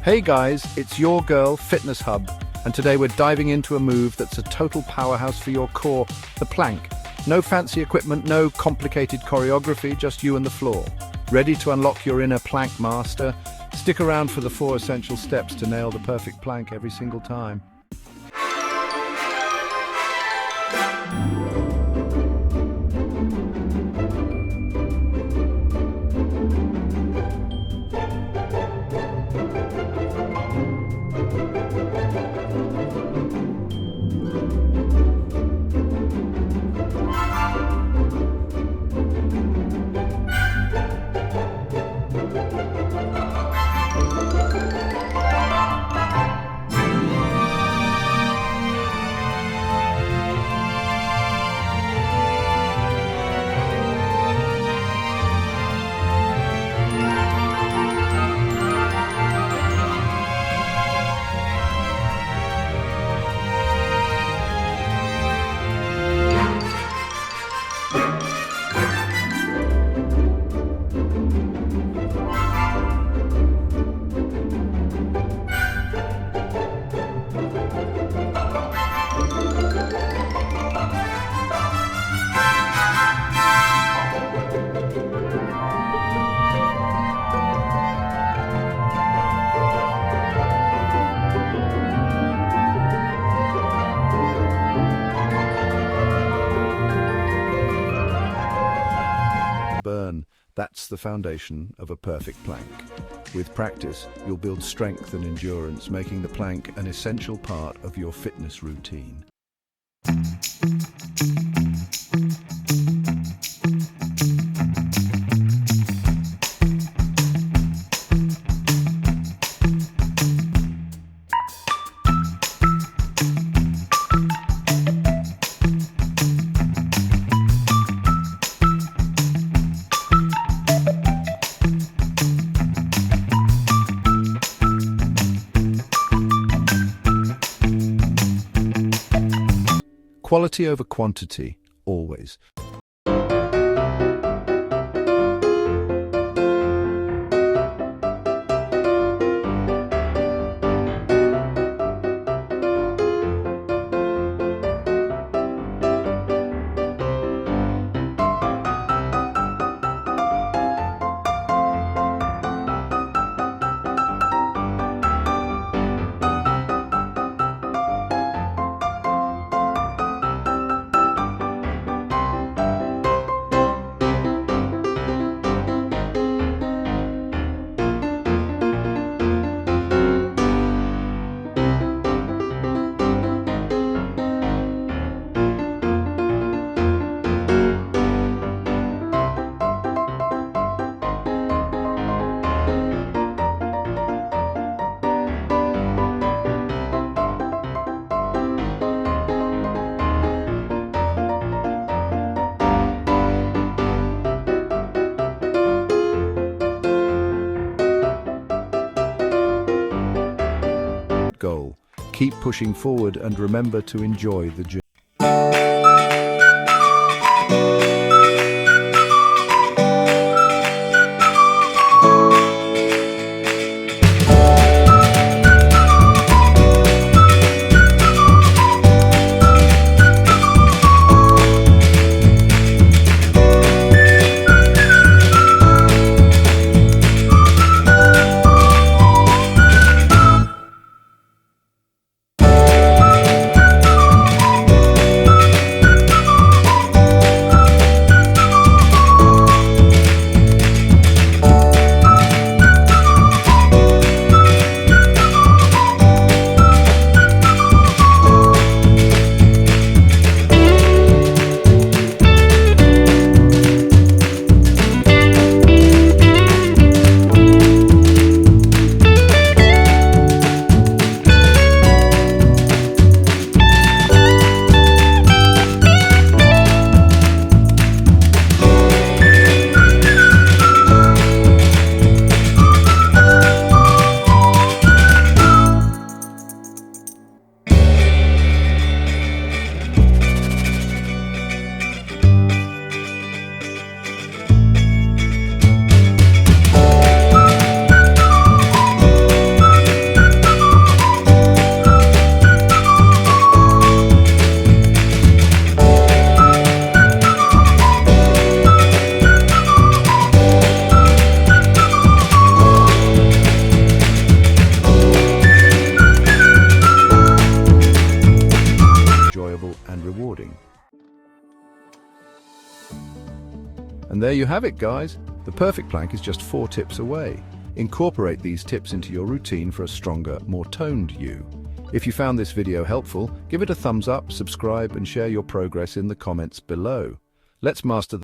Hey guys, it's your girl Fitness Hub, and today we're diving into a move that's a total powerhouse for your core, the plank. No fancy equipment, no complicated choreography, just you and the floor. Ready to unlock your inner plank master? Stick around for the 4 essential steps to nail the perfect plank every single time. Burn. That's the foundation of a perfect plank. With practice, you'll build strength and endurance, making the plank an essential part of your fitness routine. Quality over quantity, always. Goal. Keep pushing forward and remember to enjoy the journey. And there you have it, guys. The perfect plank is just 4 tips away. Incorporate these tips into your routine for a stronger, more toned you. If you found this video helpful, give it a thumbs up, subscribe, and share your progress in the comments below. Let's master